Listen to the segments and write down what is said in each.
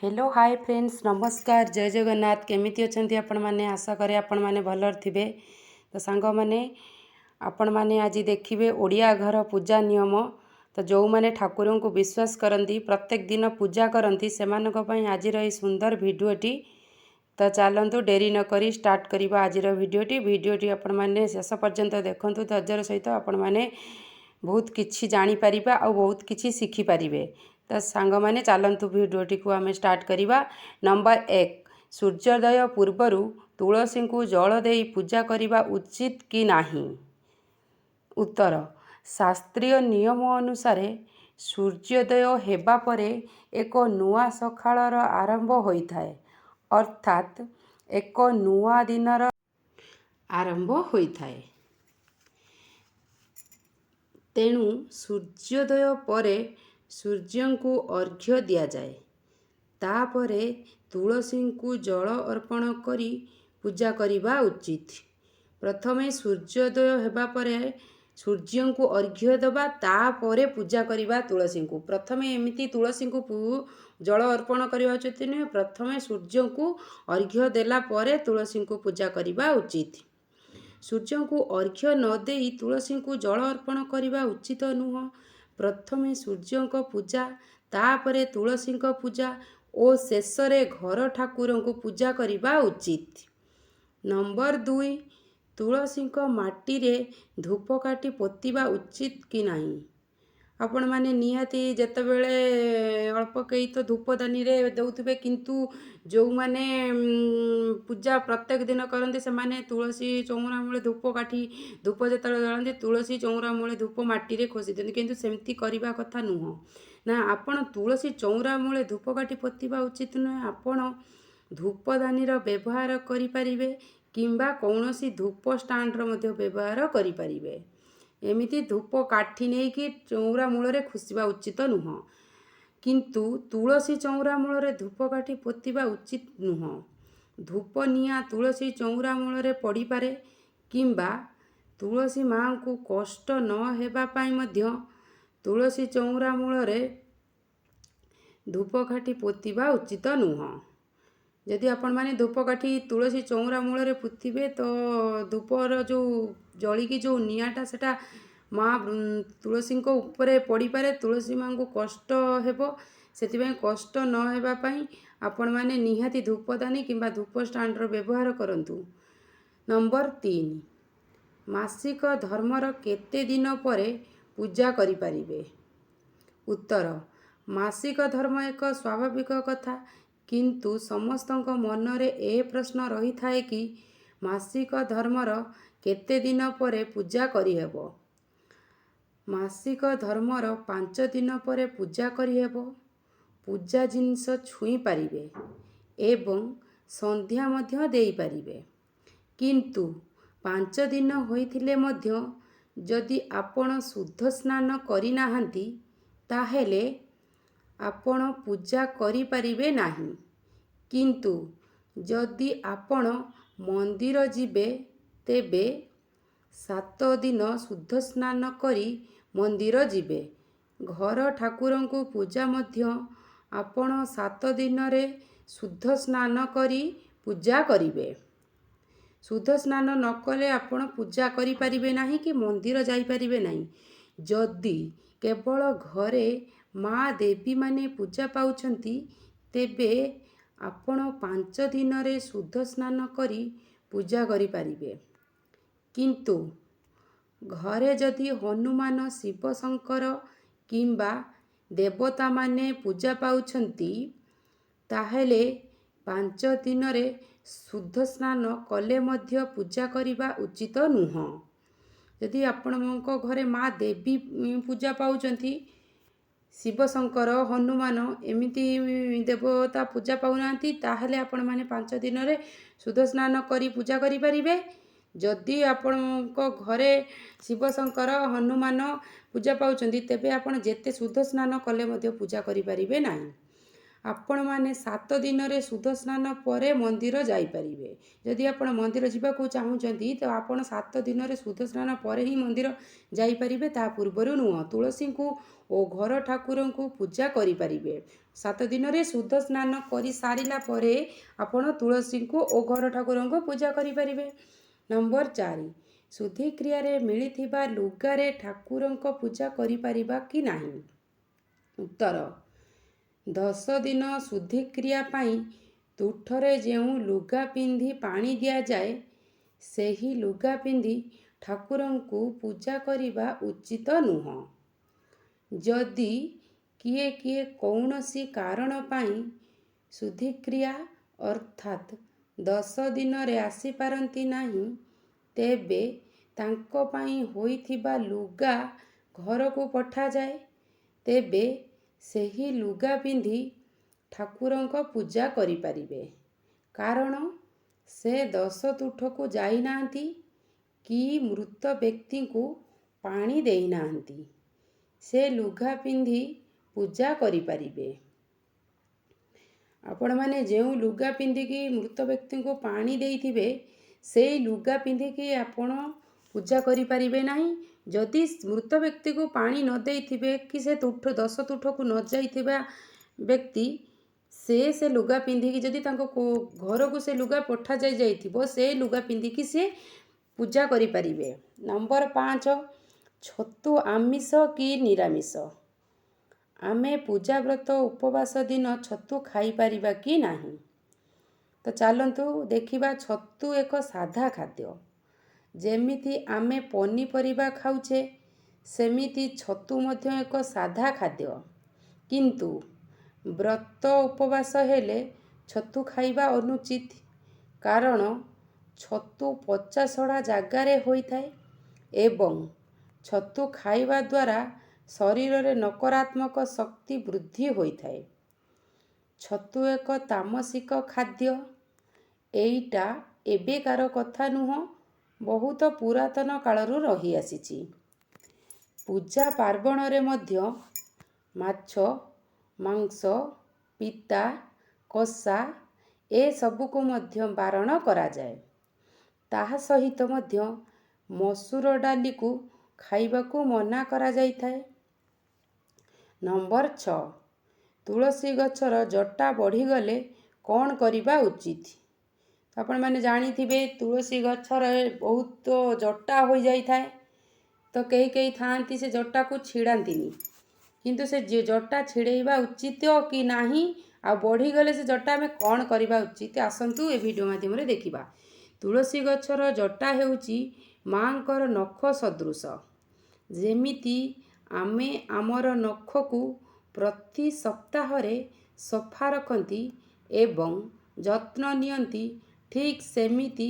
Hello hi friends नमस्कार जय जगन्नाथ केमिति अछंती आपण माने आशा करे आपण माने भलर थिबे। तो सांग माने आपण माने आज देखिबे ओडिया घर पूजा नियम। तो जो माने ठाकुर को विश्वास करती प्रत्येक दिन पूजा करती से आज सुंदर भिडियोटी। तो चलतु डेरी न करी स्टार्ट करवा आज भिडियोटी आपण माने शेष पर्यंत देखंतु धैर्यर सहित आपण माने बहुत किछि जानी परिबा आ बहुत किछि शिखि पारिबे। तो सांग माने चलतु भिडियोटी को आम स्टार्ट करवा। नंबर 1 सूर्योदय पूर्वर तुलसी को जल दे पूजा करने उचित कि नहीं। उत्तर शास्त्रीय नियम अनुसार सूर्योदय हेबा परे एक नुआ सकाळर आरंभ होता है, अर्थात एक नुआ दिनर आरंभ होता है। तेणु सूर्योदय परे सूर्य को अर्घ्य दिया जाए, तापरे तुलसी को जल अर्पण करी पूजा करवा उचित। प्रथमे सूर्योदय हेबा परे सूर्य को अर्घ्य देवा तापरे पूजा करवा तुलसी को। प्रथमे एमती तुलसी को जल अर्पण करवा उचित नुहे, प्रथमे सूर्य को अर्घ्य देला परे तुलसी को पूजा करवा उचित। सूर्य को अर्घ्य न देई तुलसी को जल अर्पण करवा उचित नुह। प्रथमे सूर्य को पूजा तापरे तुलसी को पूजा और शेष रे घर ठाकुर को पूजा करवा उचित। नंबर 2 तुलसी को माटी रे धूपकाठी पोतिबा उचित कि नहीं। आपण माने निहाती जेतेबेले अल्प कई तो धूपदानी रे दउथबे, किंतु जो माने पूजा प्रत्येक दिन करते से माने तुलसी चौरा मूले धूपकाठी धूप जेतेबेले जलांती तुलसी चौरा मूले धूप माटी रे खोसी दियंती, किंतु सेमती करबा कथा नुह ना। आपण तुलसी चौरा मूले धूपकाठी पोतिबा उचित नुहे। आपण धूपदानी रो व्यवहार करि परिबे किंबा कौनसी धूप स्टैंड रो मध्ये व्यवहार करि परिबे। एमिति धूप काठी नहीं कि चौरा मूल खोसिबा उचित नुह, किंतु तुलसी चौरा मूल धूपकाठी पोतिबा उचित नुह। धूप निया तुलसी चौरा मूल पड़ी पारे किंबा तुलसी माँ को कष्ट न हेबा पाई मध्य तुलसी चौरा मूल धूपकाठी पोतिबा उचित नुह। यदि आपण माने धूपकाठी तुलसी चौरा मूल पोतिबे तो धूपर जो जलिकी जो निआटा सेटा माँ तुलसी को ऊपर पड़ी पारे, तुलसी माँ को कष्ट हेबो। सेतिबें कष्ट न हेबा पाई आपण माने निहाती धूपदानी किंबा धूप स्टैंड रो व्यवहार करंतु। नंबर 3 मासिक धर्मर केते दिन परे पूजा करि परिबे। उत्तर मासिक धर्म एक स्वाभाविक कथा, किंतु समस्तक मनरे ए प्रश्न रही थाए कि मासिक धर्मर केते दिन परे पूजा करिहेबो। मासिक धर्मर 5 दिन परे पूजा करिहेबो। पूजा जिनस छुई पारिबे एवं संध्या मध्य देई पारिबे, किंतु 5 दिन होइथिले मध्य जदि आपण शुद्ध स्नान करि नाहंती ताहेले आपण पूजा करि पारिबे नाही। किंतु जदि आपण मंदिर जिबे तेबे 7 दिन शुद्ध स्नान करी मंदिर जिबे। घर ठाकुर को पूजा मध्य आपण 7 दिन रे शुद्ध स्नान करी पूजा करिवे। शुद्ध स्नान न कले आपण पूजा करि परिबे नाही कि मंदिर जाई परिबे नाही। जदि केवल घरे माँ देवी माने पूजा पाउछंती तेबे आपण 5 दिन रे शुद्ध स्नान करी पूजा करि परिबे। किंतु घरे जदि हनुमान शिव शंकर किंबा देवता माने पूजा पाउछंती ताहेले 5 दिन रे शुद्ध स्नान कले मध्य पूजा करवा उचित नुह। यदि आपणको घरे माँ देवी पूजा पाउछंती शिव शंकर हनुमान एमिति देवता पूजा पाउनांती ताहेले आपण माने 5 दिन रे शुद्ध स्नान करी पूजा करि परिबे। जदि आपणको घरे शिव शंकर हनुमान पूजा पाउछंती तेबे आपण जेते शुद्ध स्नान कले मध्य पूजा करि परिबे नाही। आपण माने 7 दिन रे शुद्ध स्नान परे मंदिर जाई परिबे। जदि आपण मंदिर जिबा को चाहुचंती तो आपण 7 दिन रे शुद्ध स्नान परे ही मंदिर जाई परिबे, ता पूर्वरु नुह। तुलसी को ଓ ଘର ଠାକୁରଙ୍କୁ ପୂଜା କରିପାରିବେ। 7 ଦିନରେ ଶୁଦ୍ଧ ସ୍ନାନ କରିସାରିଲା ପରେ ଆପଣ ତୁଳସୀଙ୍କୁ ଓ ଘର ଠାକୁରଙ୍କୁ ପୂଜା କରିପାରିବେ। ନମ୍ବର 4, ଶୁଦ୍ଧିକ୍ରିୟାରେ ମିଳିଥିବା ଲୁଗାରେ ଠାକୁରଙ୍କ ପୂଜା କରିପାରିବା କି ନାହିଁ? ଉତ୍ତର, 10 ଦିନ ଶୁଦ୍ଧିକ୍ରିୟା ପାଇଁ ତୁଠରେ ଯେଉଁ ଲୁଗା ପିନ୍ଧି ପାଣି ଦିଆଯାଏ, ସେହି ଲୁଗା ପିନ୍ଧି ଠାକୁରଙ୍କୁ ପୂଜା କରିବା ଉଚିତ ନୁହଁ। ଯଦି କିଏ କିଏ କୌଣସି କାରଣ ପାଇଁ ଶୁଦ୍ଧିକ୍ରିୟା ଅର୍ଥାତ୍ 10 ଦିନରେ ଆସିପାରନ୍ତି ନାହିଁ, ତେବେ ତାଙ୍କ ପାଇଁ ହୋଇଥିବା ଲୁଗା ଘରକୁ ପଠାଯାଏ। ତେବେ ସେହି ଲୁଗା ପିନ୍ଧି ଠାକୁରଙ୍କ ପୂଜା କରିପାରିବେ, କାରଣ ସେ 10 ତୁଠକୁ ଯାଇନାହାନ୍ତି କି ମୃତ ବ୍ୟକ୍ତିଙ୍କୁ ପାଣି ଦେଇନାହାନ୍ତି। ସେ ଲୁଗା ପିନ୍ଧି ପୂଜା କରିପାରିବେ। ଆପଣମାନେ ଯେଉଁ ଲୁଗା ପିନ୍ଧିକି ମୃତ ବ୍ୟକ୍ତିଙ୍କୁ ପାଣି ଦେଇଥିବେ, ସେଇ ଲୁଗା ପିନ୍ଧିକି ଆପଣ ପୂଜା କରିପାରିବେ ନାହିଁ। ଯଦି ମୃତ ବ୍ୟକ୍ତିକୁ ପାଣି ନ ଦେଇଥିବେ କି ସେ 10 ତୁଠକୁ ନ ଯାଇଥିବା ବ୍ୟକ୍ତି, ସେ ଲୁଗା ପିନ୍ଧିକି ଯଦି ତାଙ୍କ ଘରକୁ ସେ ଲୁଗା ପଠାଯାଇଥିବ, ସେ ଲୁଗା ପିନ୍ଧିକି ସେ ପୂଜା କରିପାରିବେ। ନମ୍ବର 5, ଛତୁ ଆମିଷ କି ନିରାମିଷ? ଆମେ ପୂଜା ବ୍ରତ ଉପବାସ ଦିନ ଛତୁ ଖାଇପାରିବା କି ନାହିଁ? ତ ଚାଲନ୍ତୁ ଦେଖିବା। ଛତୁ ଏକ ସାଧା ଖାଦ୍ୟ। ଯେମିତି ଆମେ ପନିପରିବା ଖାଉଛେ, ସେମିତି ଛତୁ ମଧ୍ୟ ଏକ ସାଧା ଖାଦ୍ୟ। କିନ୍ତୁ ବ୍ରତ ଉପବାସ ହେଲେ ଛତୁ ଖାଇବା ଅନୁଚିତ, କାରଣ ଛତୁ ପଚାସଢ଼ା ଜାଗାରେ ହୋଇଥାଏ ଏବଂ ଛତୁ ଖାଇବା ଦ୍ୱାରା ଶରୀରରେ ନକାରାତ୍ମକ ଶକ୍ତି ବୃଦ୍ଧି ହୋଇଥାଏ। ଛତୁ ଏକ ତାମସିକ ଖାଦ୍ୟ। ଏଇଟା ଏବେକାର କଥା ନୁହଁ, ବହୁତ ପୁରାତନ କାଳରୁ ରହିଆସିଛି। ପୂଜା ପାର୍ବଣରେ ମଧ୍ୟ ମାଛ, ମାଂସ, ପିତା, କଷା ଏସବୁକୁ ମଧ୍ୟ ବାରଣ କରାଯାଏ। ତାହା ସହିତ ମଧ୍ୟ ମସୁର ଡାଲିକୁ ଖାଇବାକୁ ମନା କରାଯାଇଥାଏ। ନମ୍ବର 6, ତୁଳସୀ ଗଛର ଜଟା ବଢ଼ିଗଲେ କ'ଣ କରିବା ଉଚିତ? ଆପଣମାନେ ଜାଣିଥିବେ, ତୁଳସୀ ଗଛରେ ବହୁତ ଜଟା ହୋଇଯାଇଥାଏ। ତ କେହି ଥାଆନ୍ତି ସେ ଜଟାକୁ ଛିଡ଼ାନ୍ତିନି। କିନ୍ତୁ ସେ ଜଟା ଛିଡ଼େଇବା ଉଚିତ କି ନାହିଁ, ଆଉ ବଢ଼ିଗଲେ ସେ ଜଟା ଆମେ କ'ଣ କରିବା ଉଚିତ, ଆସନ୍ତୁ ଏ ଭିଡ଼ିଓ ମାଧ୍ୟମରେ ଦେଖିବା। ତୁଳସୀ ଗଛର ଜଟା ହେଉଛି ମାଙ୍କର ନଖ ସଦୃଶ। ଯେମିତି ଆମେ ଆମର ନଖକୁ ପ୍ରତି ସପ୍ତାହରେ ସଫା ରଖନ୍ତି ଏବଂ ଯତ୍ନ ନିଅନ୍ତି, ଠିକ୍ ସେମିତି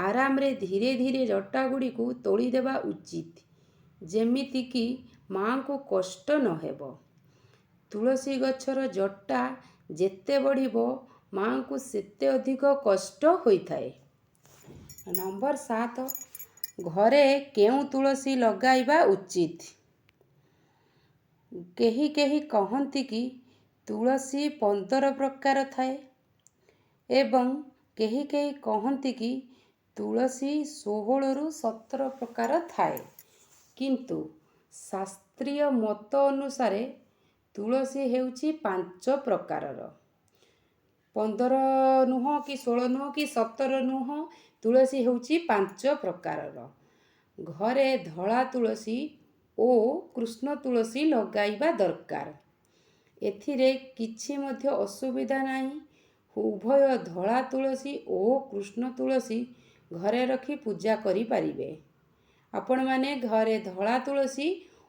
ଆରାମରେ ଧୀରେ ଧୀରେ ଜଟାଗୁଡ଼ିକୁ ତୋଳିଦେବା ଉଚିତ, ଯେମିତିକି ମାଙ୍କୁ କଷ୍ଟ ନ ହେବ। ତୁଳସୀ ଗଛର ଜଟା ଯେତେ ବଢ଼ିବ, ମାଙ୍କୁ ସେତେ ଅଧିକ କଷ୍ଟ ହୋଇଥାଏ। ନମ୍ବର 7, ଘରେ କେଉଁ ତୁଳସୀ ଲଗାଇବା ଉଚିତ? କେହି କହନ୍ତି କି ତୁଳସୀ 15 ପ୍ରକାର ଥାଏ ଏବଂ କେହି କହନ୍ତି କି ତୁଳସୀ 16ରୁ 17 ପ୍ରକାର ଥାଏ। କିନ୍ତୁ ଶାସ୍ତ୍ରୀୟ ମତ ଅନୁସାରେ ତୁଳସୀ ହେଉଛି 5 ପ୍ରକାରର। 15 ନୁହଁ କି 16 ନୁହଁ କି 17 ନୁହଁ, ତୁଳସୀ ହେଉଛି 5 ପ୍ରକାରର। ଘରେ ଧଳା ତୁଳସୀ ଓ କୃଷ୍ଣ ତୁଳସୀ ଲଗାଇବା ଦରକାର। ଏଥିରେ କିଛି ମଧ୍ୟ ଅସୁବିଧା ନାହିଁ। ଉଭୟ ଧଳା ତୁଳସୀ ଓ କୃଷ୍ଣ ତୁଳସୀ ଘରେ ରଖି ପୂଜା କରିପାରିବେ। ଆପଣମାନେ ଘରେ ଧଳା ତୁଳସୀ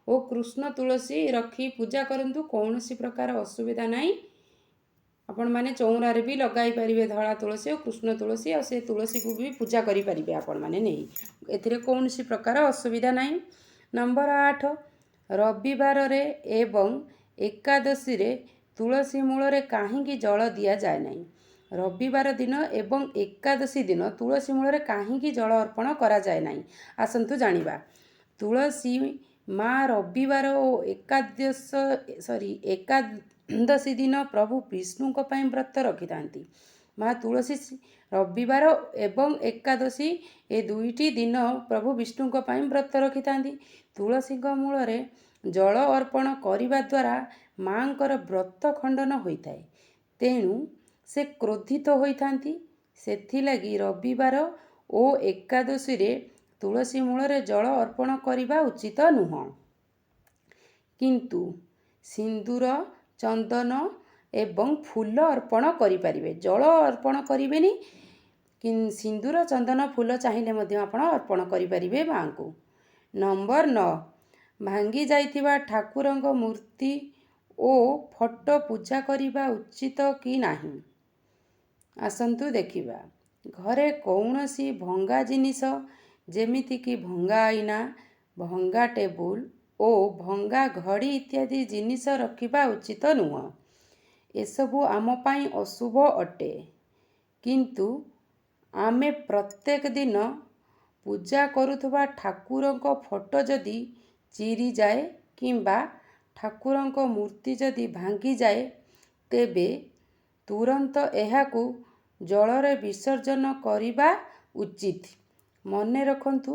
ଓ କୃଷ୍ଣ ତୁଳସୀ ରଖି ପୂଜା କରନ୍ତୁ, କୌଣସି ପ୍ରକାର ଅସୁବିଧା ନାହିଁ। ଆପଣମାନେ ଚଉଁରାରେ ବି ଲଗାଇ ପାରିବେ ଧଳା ତୁଳସୀ ଓ କୃଷ୍ଣ ତୁଳସୀ, ଆଉ ସେ ତୁଳସୀକୁ ବି ପୂଜା କରିପାରିବେ ଆପଣମାନେ ନେଇ। ଏଥିରେ କୌଣସି ପ୍ରକାର ଅସୁବିଧା ନାହିଁ। ନମ୍ବର 8, ରବିବାରରେ ଏବଂ ଏକାଦଶୀରେ ତୁଳସୀ ମୂଳରେ କାହିଁକି ଜଳ ଦିଆଯାଏ ନାହିଁ? ରବିବାର ଦିନ ଏବଂ ଏକାଦଶୀ ଦିନ ତୁଳସୀ ମୂଳରେ କାହିଁକି ଜଳ ଅର୍ପଣ କରାଯାଏ ନାହିଁ? ଆସନ୍ତୁ ଜାଣିବା। ତୁଳସୀ ମା ରବିବାର ଓ ଏକାଦଶୀ ଦିନ ପ୍ରଭୁ ବିଷ୍ଣୁଙ୍କ ପାଇଁ ବ୍ରତ ରଖିଥାନ୍ତି। ମା ତୁଳସୀ ରବିବାର ଏବଂ ଏକାଦଶୀ ଏ ଦୁଇଟି ଦିନ ପ୍ରଭୁ ବିଷ୍ଣୁଙ୍କ ପାଇଁ ବ୍ରତ ରଖିଥାନ୍ତି। ତୁଳସୀଙ୍କ ମୂଳରେ ଜଳ ଅର୍ପଣ କରିବା ଦ୍ୱାରା ମାଙ୍କର ବ୍ରତ ଖଣ୍ଡନ ହୋଇଥାଏ। ତେଣୁ ସେ କ୍ରୋଧିତ ହୋଇଥାନ୍ତି। ସେଥିଲାଗି ରବିବାର ଓ ଏକାଦଶୀରେ ତୁଳସୀ ମୂଳରେ ଜଳ ଅର୍ପଣ କରିବା ଉଚିତ ନୁହଁ। କିନ୍ତୁ ସିନ୍ଦୁର, ଚନ୍ଦନ ଏବଂ ଫୁଲ ଅର୍ପଣ କରିପାରିବେ। ଜଳ ଅର୍ପଣ କରିବେନି, ସିନ୍ଦୁର, ଚନ୍ଦନ, ଫୁଲ ଚାହିଁଲେ ମଧ୍ୟ ଆପଣ ଅର୍ପଣ କରିପାରିବେ ମାଙ୍କୁ। ନମ୍ବର 9, ଭାଙ୍ଗି ଯାଇଥିବା ଠାକୁରଙ୍କ ମୂର୍ତ୍ତି ଓ ଫଟୋ ପୂଜା କରିବା ଉଚିତ କି ନାହିଁ? ଆସନ୍ତୁ ଦେଖିବା। ଘରେ କୌଣସି ଭଙ୍ଗା ଜିନିଷ ଯେମିତିକି ଭଙ୍ଗା ଆଇନା, ଭଙ୍ଗା ଟେବୁଲ ଓ ଭଙ୍ଗା ଘଡ଼ି ଇତ୍ୟାଦି ଜିନିଷ ରଖିବା ଉଚିତ ନୁହଁ। ଏସବୁ ଆମ ପାଇଁ ଅଶୁଭ ଅଟେ। କିନ୍ତୁ ଆମେ ପ୍ରତ୍ୟେକ ଦିନ ପୂଜା କରୁଥିବା ଠାକୁରଙ୍କ ଫଟୋ ଯଦି ଚିରିଯାଏ କିମ୍ବା ଠାକୁରଙ୍କ ମୂର୍ତ୍ତି ଯଦି ଭାଙ୍ଗିଯାଏ, ତେବେ ତୁରନ୍ତ ଏହାକୁ ଜଳରେ ବିସର୍ଜନ କରିବା ଉଚିତ। ମନେ ରଖନ୍ତୁ,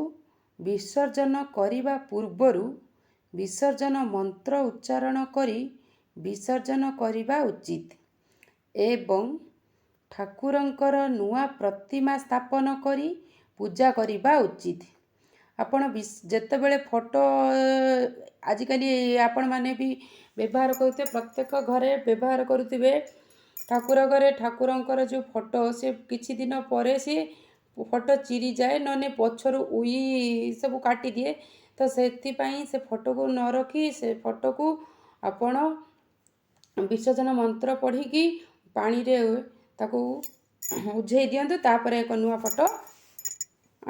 ବିସର୍ଜନ କରିବା ପୂର୍ବରୁ ବିସର୍ଜନ ମନ୍ତ୍ର ଉଚ୍ଚାରଣ କରି ବିସର୍ଜନ କରିବା ଉଚିତ ଏବଂ ଠାକୁରଙ୍କର ନୂଆ ପ୍ରତିମା ସ୍ଥାପନ କରି ପୂଜା କରିବା ଉଚିତ। ଆପଣ ଯେତେବେଳେ ଫଟୋ ଆଜିକାଲି ଆପଣମାନେ ବି ବ୍ୟବହାର କରୁଥିବେ, ପ୍ରତ୍ୟେକ ଘରେ ବ୍ୟବହାର କରୁଥିବେ। ଠାକୁର ଘରେ ଠାକୁରଙ୍କର ଯେଉଁ ଫଟୋ, ସେ କିଛି ଦିନ ପରେ ସେ ଫଟୋ ଚିରିଯାଏ, ନହେଲେ ପଛରୁ ଉଇ ସବୁ କାଟିଦିଏ। ତ ସେଥିପାଇଁ ସେ ଫଟୋକୁ ନ ରଖି ସେ ଫଟୋକୁ ଆପଣ ବିସର୍ଜନ ମନ୍ତ୍ର ପଢ଼ିକି ପାଣିରେ ତାକୁ ଉଝେଇ ଦିଅନ୍ତୁ। ତାପରେ ଏକ ନୂଆ ଫଟୋ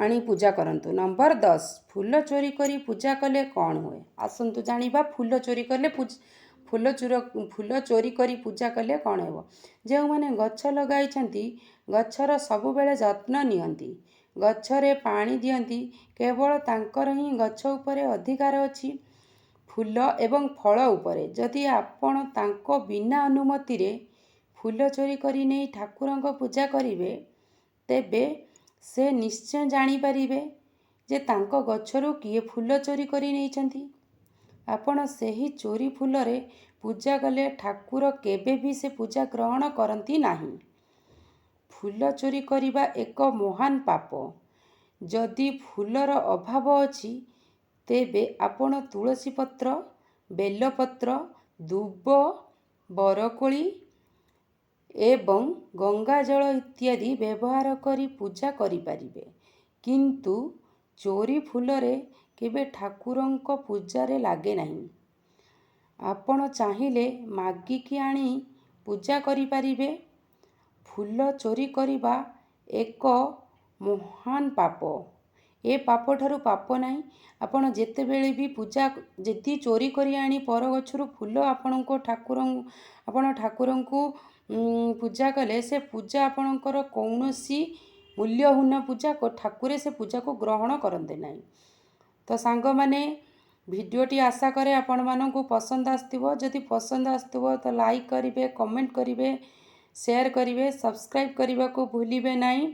ଆଣି ପୂଜା କରନ୍ତୁ। ନମ୍ବର 10, ଫୁଲ ଚୋରି କରି ପୂଜା କଲେ କ'ଣ ହୁଏ? ଆସନ୍ତୁ ଜାଣିବା। ଫୁଲ ଚୋରି କରି ପୂଜା କଲେ କ'ଣ ହେବ? ଯେଉଁମାନେ ଗଛ ଲଗାଇଛନ୍ତି, ଗଛର ସବୁବେଳେ ଯତ୍ନ ନିଅନ୍ତି, ଗଛରେ ପାଣି ଦିଅନ୍ତି, କେବଳ ତାଙ୍କର ହିଁ ଗଛ ଉପରେ ଅଧିକାର ଅଛି, ଫୁଲ ଏବଂ ଫଳ ଉପରେ। ଯଦି ଆପଣ ତାଙ୍କ ବିନା ଅନୁମତିରେ ଫୁଲ ଚୋରି କରି ନେଇ ଠାକୁରଙ୍କ ପୂଜା କରିବେ, ତେବେ ସେ ନିଶ୍ଚୟ ଜାଣିପାରିବେ ଯେ ତାଙ୍କ ଗଛରୁ କିଏ ଫୁଲ ଚୋରି କରି ନେଇଛନ୍ତି। ଆପଣ ସେହି ଚୋରି ଫୁଲରେ ପୂଜା କଲେ ଠାକୁର କେବେ ବି ସେ ପୂଜା ଗ୍ରହଣ କରନ୍ତି ନାହିଁ। ଫୁଲ ଚୋରି କରିବା ଏକ ମହାନ ପାପ। ଯଦି ଫୁଲର ଅଭାବ ଅଛି, ତେବେ ଆପଣ ତୁଳସୀ ପତ୍ର, ବେଲପତ୍ର, ଦୁବ, ବରକୋଳି ଏବଂ ଗଙ୍ଗାଜଳ ଇତ୍ୟାଦି ବ୍ୟବହାର କରି ପୂଜା କରିପାରିବେ। କିନ୍ତୁ ଚୋରି ଫୁଲରେ କେବେ ଠାକୁରଙ୍କ ପୂଜାରେ ଲାଗେ ନାହିଁ। ଆପଣ ଚାହିଁଲେ ମାଗିକି ଆଣି ପୂଜା କରିପାରିବେ। ଫୁଲ ଚୋରି କରିବା ଏକ ମହାନ ପାପ। ଏ ପାପଠାରୁ ପାପ ନାହିଁ। ଆପଣ ଯେତେବେଳେ ବି ଯଦି ଚୋରି କରି ଆଣି ପର ଗଛରୁ ଫୁଲ ଆପଣ ଠାକୁରଙ୍କୁ ପୂଜା କଲେ, ସେ ପୂଜା ଆପଣଙ୍କର କୌଣସି ମୂଲ୍ୟହୀନ ପୂଜା। ଠାକୁରେ ସେ ପୂଜାକୁ ଗ୍ରହଣ କରନ୍ତି ନାହିଁ। ତ ସାଙ୍ଗମାନେ, ଭିଡ଼ିଓଟି ଆଶା କରେ ଆପଣମାନଙ୍କୁ ପସନ୍ଦ ଆସିଥିବ। ଯଦି ପସନ୍ଦ ଆସିଥିବ ତ ଲାଇକ୍ କରିବେ, କମେଣ୍ଟ କରିବେ, ସେୟାର କରିବେ, ସବସ୍କ୍ରାଇବ୍ କରିବାକୁ ଭୁଲିବେ ନାହିଁ।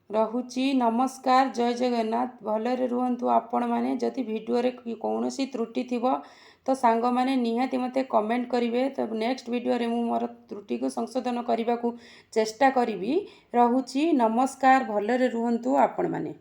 ରହୁଛି, ନମସ୍କାର, ଜୟ ଜଗନ୍ନାଥ। ଭଲରେ ରୁହନ୍ତୁ ଆପଣମାନେ। ଯଦି ଭିଡ଼ିଓରେ କୌଣସି ତ୍ରୁଟି ଥିବ ତ ସାଙ୍ଗମାନେ ନିହାତି ମୋତେ କମେଣ୍ଟ କରିବେ। ତ ନେକ୍ସଟ ଭିଡ଼ିଓରେ ମୁଁ ମୋର ତ୍ରୁଟିକୁ ସଂଶୋଧନ କରିବାକୁ ଚେଷ୍ଟା କରିବି। ରହୁଛି, ନମସ୍କାର, ଭଲରେ ରୁହନ୍ତୁ ଆପଣମାନେ।